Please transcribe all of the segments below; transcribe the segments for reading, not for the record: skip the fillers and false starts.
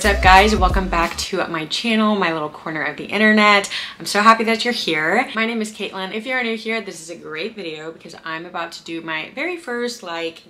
What's up guys? Welcome back to my channel, my little corner of the internet. I'm so happy that you're here. My name is Caitlin. If you're new here, this is a great video because I'm about to do my very first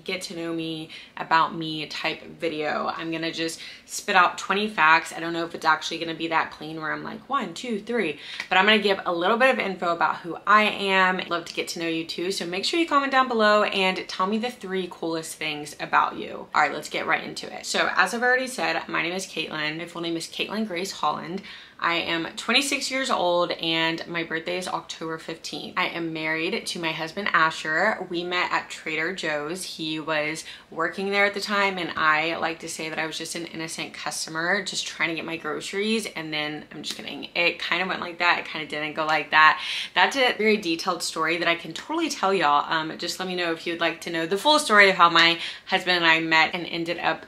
get to know me, about me type video. I'm gonna just spit out 20 facts. I don't know if it's actually gonna be that clean where I'm like 1, 2, 3, but I'm gonna give a little bit of info about who I am. I'd love to get to know you too, so make sure you comment down below and tell me the 3 coolest things about you. All right, let's get right into it. So as I've already said, my name is Caitlin. My full name is Caitlin Grace Holland. I am 26 years old and my birthday is October 15th. I am married to my husband Asher. We met at Trader Joe's. He was working there at the time and I like to say that I was just an innocent customer just trying to get my groceries, and then I'm just kidding. It kind of went like that. It kind of didn't go like that. That's a very detailed story that I can totally tell y'all. Just let me know if you'd like to know the full story of how my husband and I met and ended up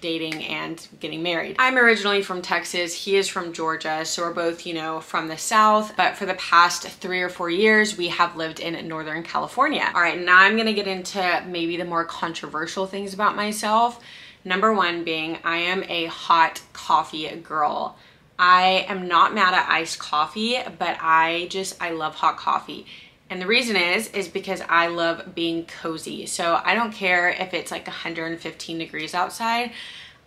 dating and getting married. I'm originally from Texas. He is from Georgia. So we're both, you know, from the South, but for the past 3 or 4 years, we have lived in Northern California. All right, now I'm gonna get into maybe the more controversial things about myself. Number 1 being I am a hot coffee girl. I am not mad at iced coffee, but I love hot coffee. And the reason is because I love being cozy. So I don't care if it's like 115 degrees outside,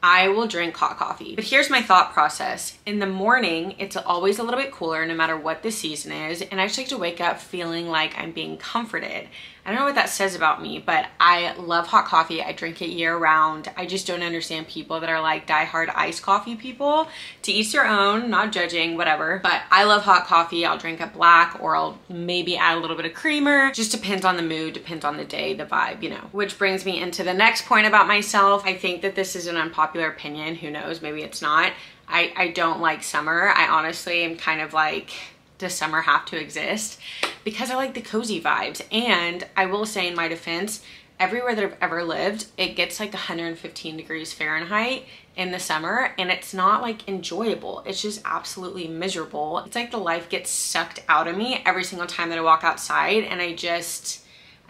I will drink hot coffee. But here's my thought process. In the morning, it's always a little bit cooler no matter what the season is. And I just like to wake up feeling like I'm being comforted. I don't know what that says about me, but I love hot coffee. I drink it year round. I just don't understand people that are like diehard iced coffee people. To each their own, not judging, whatever. But I love hot coffee. I'll drink it black or I'll maybe add a little bit of creamer. Just depends on the mood, depends on the day, the vibe, you know. Which brings me into the next point about myself. I think that this is an unpopular opinion. Who knows? Maybe it's not. I don't like summer. I honestly am kind of like, does summer have to exist? Because I like the cozy vibes. And I will say in my defense, everywhere that I've ever lived, it gets like 115 degrees Fahrenheit in the summer and it's not like enjoyable. It's just absolutely miserable. It's like the life gets sucked out of me every single time that I walk outside, and I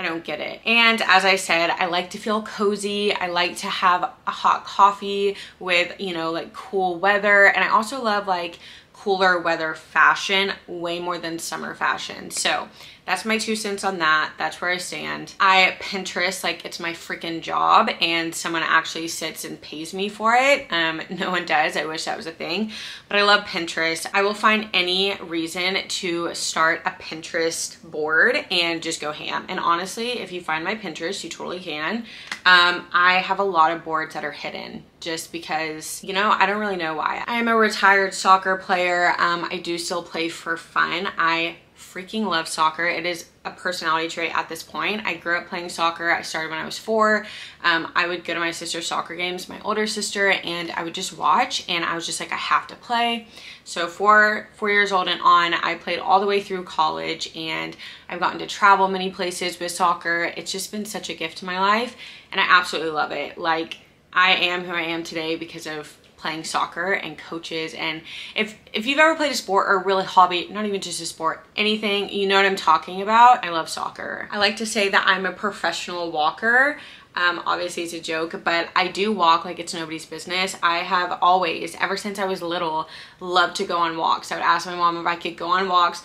don't get it. And as I said, I like to feel cozy. I like to have a hot coffee with, you know, like cool weather. And I also love like cooler weather fashion way more than summer fashion. So that's my 2 cents on that. That's where I stand. I Pinterest like it's my freaking job, and someone actually sits and pays me for it. No one does. I wish that was a thing, but I love Pinterest. I will find any reason to start a Pinterest board and just go ham. And honestly, if you find my Pinterest, you totally can. I have a lot of boards that are hidden just because, you know, I don't really know why. I am a retired soccer player. I do still play for fun. I freaking love soccer. It is a personality trait at this point. I grew up playing soccer. I started when I was 4. I would go to my sister's soccer games, my older sister, and I would just watch, and I was just like, I have to play. So 4 years old and on, I played all the way through college, and I've gotten to travel many places with soccer. It's just been such a gift to my life, and I absolutely love it. Like, I am who I am today because of playing soccer and coaches. And if you've ever played a sport or a really hobby, not even just a sport, anything, you know what I'm talking about. I love soccer. I like to say that I'm a professional walker. Obviously it's a joke, but I do walk like it's nobody's business. I have always, ever since I was little, loved to go on walks. I would ask my mom if I could go on walks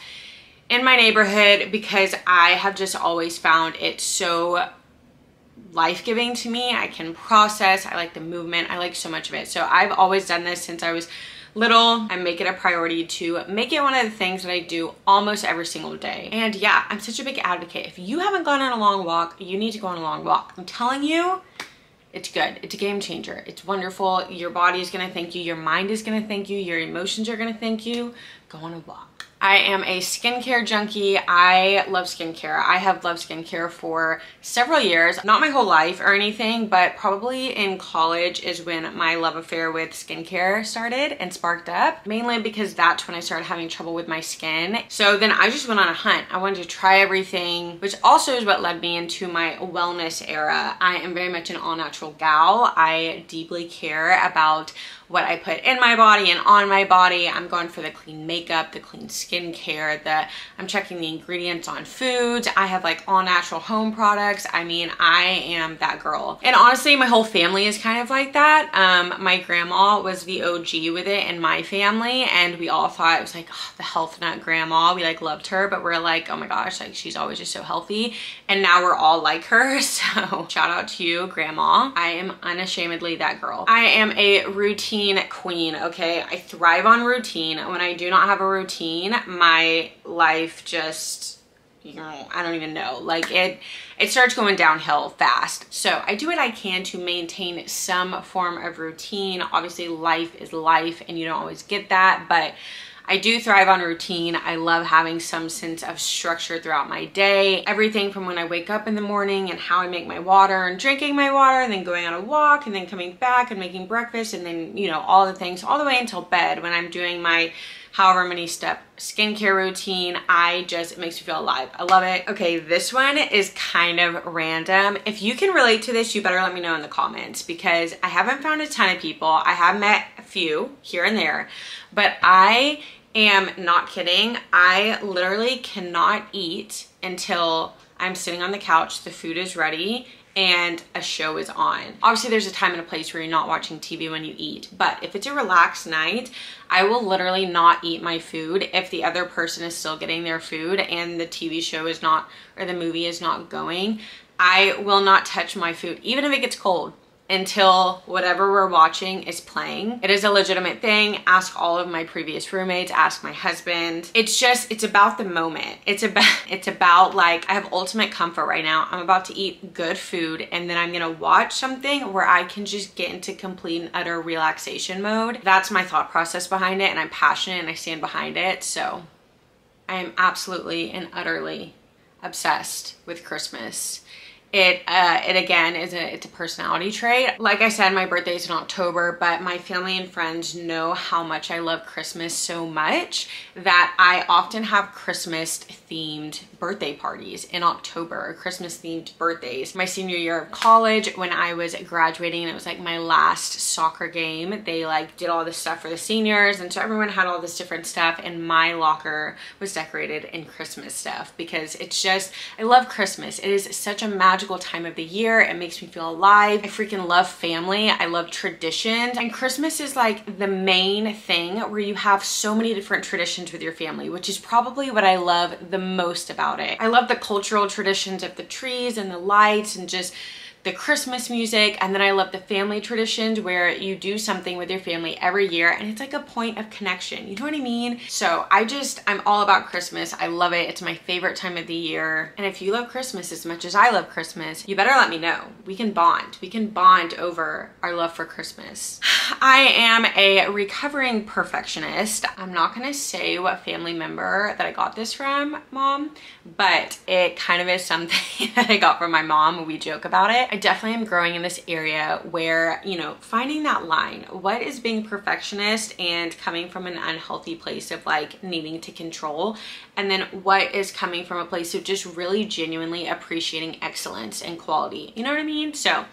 in my neighborhood because I have just always found it so life-giving to me. I can process. I like the movement. I like so much of it. So I've always done this since I was little. I make it a priority to make it one of the things that I do almost every single day. And yeah, I'm such a big advocate. If you haven't gone on a long walk, you need to go on a long walk. I'm telling you, it's good. It's a game changer. It's wonderful. Your body is going to thank you. Your mind is going to thank you. Your emotions are going to thank you. Go on a walk. I am a skincare junkie. I love skincare. I have loved skincare for several years, not my whole life or anything, but probably in college is when my love affair with skincare started and sparked up, mainly because that's when I started having trouble with my skin. So then I just went on a hunt. I wanted to try everything, which also is what led me into my wellness era. I am very much an all natural gal. I deeply care about what I put in my body and on my body. I'm going for the clean makeup, the clean skincare, I'm checking the ingredients on foods. I have like all natural home products. I mean, I am that girl. And honestly, my whole family is kind of like that. My grandma was the OG with it in my family, and we all thought it was like, oh, the health nut grandma. We like loved her, but we're like, oh my gosh, like she's always just so healthy. And now we're all like her. So shout out to you, grandma. I am unashamedly that girl. I am a routine queen, okay? I thrive on routine. When I do not have a routine, my life just, you know, I don't even know. Like it starts going downhill fast. So I do what I can to maintain some form of routine. Obviously life is life and you don't always get that, but I do thrive on routine. I love having some sense of structure throughout my day. Everything from when I wake up in the morning and how I make my water and drinking my water and then going on a walk and then coming back and making breakfast and then, you know, all the things all the way until bed when I'm doing my however many step skincare routine. It makes me feel alive. I love it. Okay, this one is kind of random. If you can relate to this, you better let me know in the comments because I haven't found a ton of people. I have met a few here and there, but I am not kidding. I literally cannot eat until I'm sitting on the couch, the food is ready, and a show is on. Obviously there's a time and a place where you're not watching TV when you eat, but if it's a relaxed night, I will literally not eat my food if the other person is still getting their food and the TV show is not, or the movie is not going. I will not touch my food, even if it gets cold, until whatever we're watching is playing. It is a legitimate thing. Ask all of my previous roommates, ask my husband. It's about the moment. It's about like, I have ultimate comfort right now. I'm about to eat good food and then I'm gonna watch something where I can just get into complete and utter relaxation mode. That's my thought process behind it, and I'm passionate and I stand behind it. So I am absolutely and utterly obsessed with Christmas. It again it's a personality trait. Like I said, my birthday is in October, but my family and friends know how much I love Christmas so much that I often have Christmas themed birthday parties in October, Christmas themed birthdays. My senior year of college, when I was graduating and it was like my last soccer game, they like did all this stuff for the seniors, and so everyone had all this different stuff, and my locker was decorated in Christmas stuff because it's just, I love Christmas. It is such a magical time of the year. It makes me feel alive. I freaking love family. I love traditions. And Christmas is like the main thing where you have so many different traditions with your family, which is probably what I love the most about it. I love the cultural traditions of the trees and the lights and just the Christmas music, and then I love the family traditions where you do something with your family every year and it's like a point of connection, you know what I mean? So I'm all about Christmas. I love it. It's my favorite time of the year. And if you love Christmas as much as I love Christmas, you better let me know. We can bond over our love for Christmas. I am a recovering perfectionist. I'm not gonna say what family member that I got this from, Mom, but it kind of is something that I got from my mom. We joke about it. I definitely am growing in this area where, you know, finding that line. What is being perfectionist and coming from an unhealthy place of like needing to control? And then what is coming from a place of just really genuinely appreciating excellence and quality? You know what I mean? So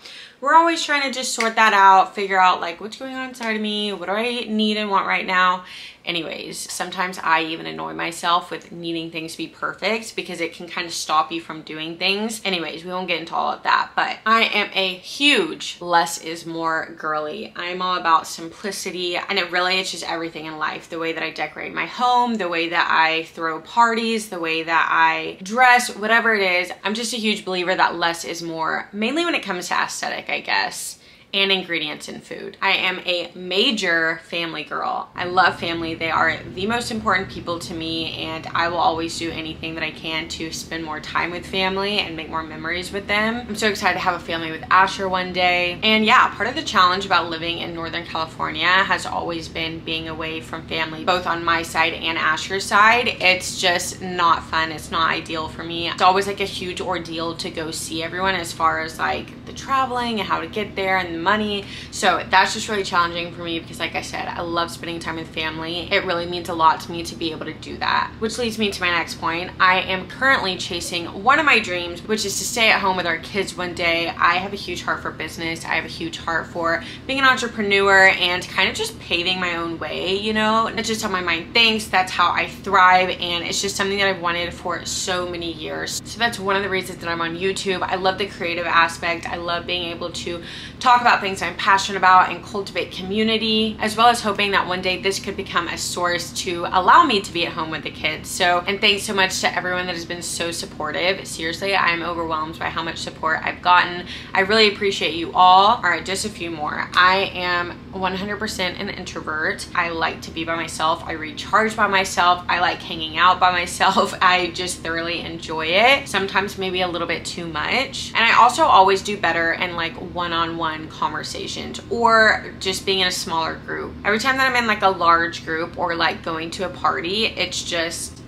we're always trying to just sort that out, figure out like what's going on inside of me, what do I need and want right now. Anyways, sometimes I even annoy myself with needing things to be perfect because it can kind of stop you from doing things. Anyways, we won't get into all of that, but I am a huge less is more girly. I'm all about simplicity, and it's just everything in life. The way that I decorate my home, the way that I throw parties, the way that I dress, whatever it is. I'm just a huge believer that less is more, mainly when it comes to aesthetic, I guess, and ingredients in food. I am a major family girl. I love family. They are the most important people to me, and I will always do anything that I can to spend more time with family and make more memories with them. I'm so excited to have a family with Asher one day. And yeah, part of the challenge about living in Northern California has always been being away from family, both on my side and Asher's side. It's just not fun. It's not ideal for me. It's always like a huge ordeal to go see everyone as far as like the traveling and how to get there and and money. So that's just really challenging for me because like I said, I love spending time with family. It really means a lot to me to be able to do that. Which leads me to my next point. I am currently chasing one of my dreams, which is to stay at home with our kids one day. I have a huge heart for business. I have a huge heart for being an entrepreneur and kind of just paving my own way, you know? That's just how my mind thinks. That's how I thrive. And it's just something that I've wanted for so many years. So that's one of the reasons that I'm on YouTube. I love the creative aspect. I love being able to talk about things I'm passionate about and cultivate community, as well as hoping that one day this could become a source to allow me to be at home with the kids. So, and thanks so much to everyone that has been so supportive. Seriously, I'm overwhelmed by how much support I've gotten. I really appreciate you all. All right, just a few more. I am 100% an introvert. I like to be by myself. I recharge by myself. I like hanging out by myself. I just thoroughly enjoy it. Sometimes maybe a little bit too much. And I also always do better in like one-on-one conversations or just being in a smaller group. Every time that I'm in like a large group or like going to a party, it's just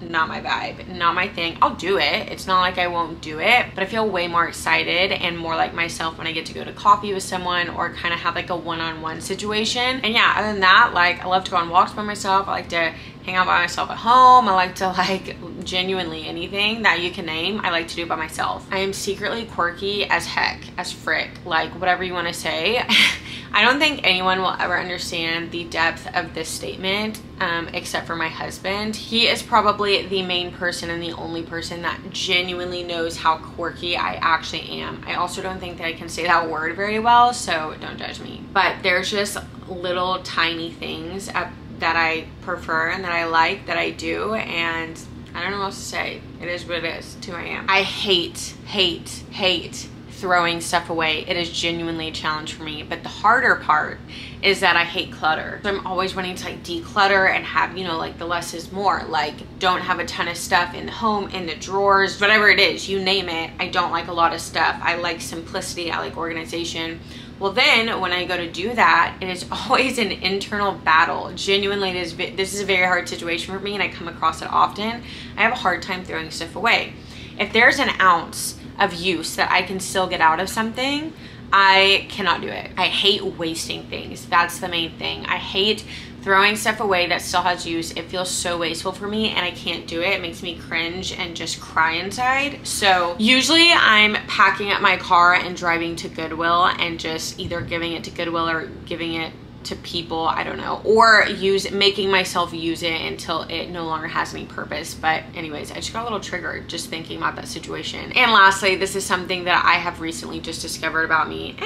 not my vibe, not my thing. I'll do it. It's not like I won't do it, but I feel way more excited and more like myself when I get to go to coffee with someone or kind of have like a one-on-one situation. And yeah, other than that, like I love to go on walks by myself. I like to hang out by myself at home. I like to like genuinely anything that you can name, I like to do by myself. I am secretly quirky as heck, as frick, like whatever you want to say. I don't think anyone will ever understand the depth of this statement except for my husband. He is probably the main person and the only person that genuinely knows how quirky I actually am. I also don't think that I can say that word very well, so don't judge me. But there's just little tiny things that I prefer and that I like that I do, and I don't know what else to say. It is what it is. It's who I am. I hate throwing stuff away. It is genuinely a challenge for me, but the harder part is that I hate clutter. So I'm always wanting to like declutter and have, you know, like the less is more, like don't have a ton of stuff in the home, in the drawers, whatever it is, you name it. I don't like a lot of stuff. I like simplicity. I like organization. Well, then when I go to do that, it is always an internal battle. Genuinely, this is a very hard situation for me and I come across it often. I have a hard time throwing stuff away. If there's an ounce of use that I can still get out of something, I cannot do it. I hate wasting things. That's the main thing. I hate throwing stuff away that still has use. It feels so wasteful for me and I can't do it. It makes me cringe and just cry inside. So usually I'm packing up my car and driving to Goodwill and just either giving it to Goodwill or giving it to people, I don't know, or making myself use it until it no longer has any purpose. But anyways, I just got a little triggered just thinking about that situation. And lastly, this is something that I have recently just discovered about me.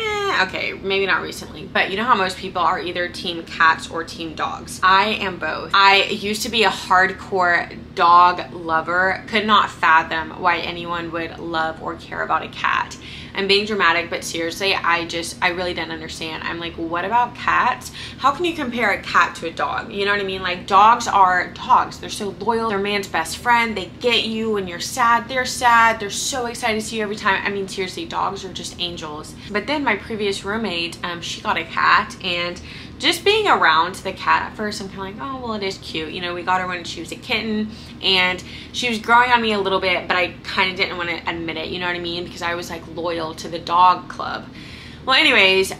Okay, maybe not recently, but you know how most people are either team cats or team dogs. I am both. I used to be a hardcore dog lover, could not fathom why anyone would love or care about a cat. I'm being dramatic, but seriously, I really didn't understand. I'm like, what about cats? How can you compare a cat to a dog? You know what I mean? Like dogs are dogs. They're so loyal. They're man's best friend. They get you when you're sad. They're sad. They're so excited to see you every time. I mean, seriously, dogs are just angels. But then my previous roommate, she got a cat, and just being around the cat at first, I'm kind of like, oh, well, it is cute. You know, we got her when she was a kitten and she was growing on me a little bit, but I kind of didn't want to admit it, you know what I mean? Because I was like loyal to the dog club. Well, anyways,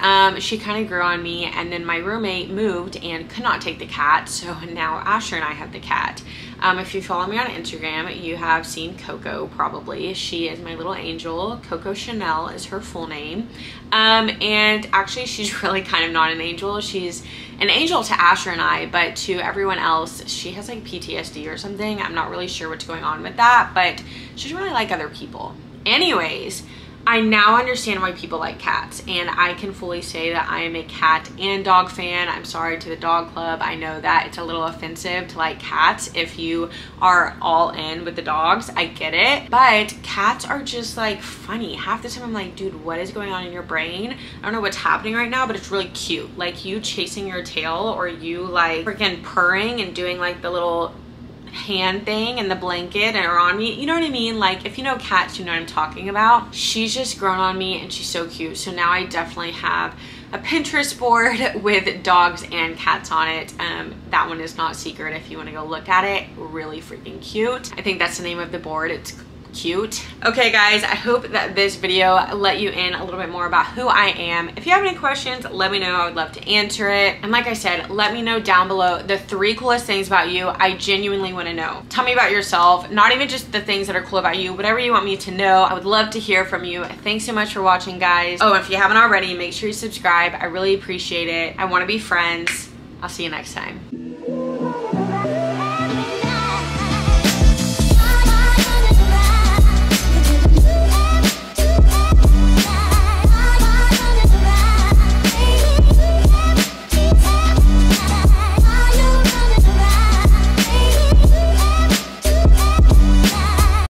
she kind of grew on me, and then my roommate moved and could not take the cat, so now Asher and I have the cat. If you follow me on Instagram, you have seen Coco probably. She is my little angel. Coco Chanel is her full name. And actually she's really kind of not an angel. She's an angel to Asher and I, but to everyone else, she has like PTSD or something. I'm not really sure what's going on with that, but she's really like other people. Anyways, I now understand why people like cats, and I can fully say that I am a cat and dog fan. I'm sorry to the dog club. I know that it's a little offensive to like cats if you are all in with the dogs. I get it, but cats are just like funny. Half the time I'm like, dude, what is going on in your brain? I don't know what's happening right now, but it's really cute. Like you chasing your tail, or you like freaking purring and doing like the little hand thing and the blanket and are on me, you know what I mean? Like if you know cats, you know what I'm talking about. She's just grown on me and she's so cute. So now I definitely have a Pinterest board with dogs and cats on it. That one is not secret if you want to go look at it. Really freaking cute. I think that's the name of the board. It's cute. Okay guys, I hope that this video let you in a little bit more about who I am. If you have any questions, let me know. I would love to answer it. And like I said, let me know down below the 3 coolest things about you. I genuinely want to know. Tell me about yourself, not even just the things that are cool about you, whatever you want me to know. I would love to hear from you. Thanks so much for watching, guys. Oh, if you haven't already, make sure you subscribe. I really appreciate it. I want to be friends. I'll see you next time.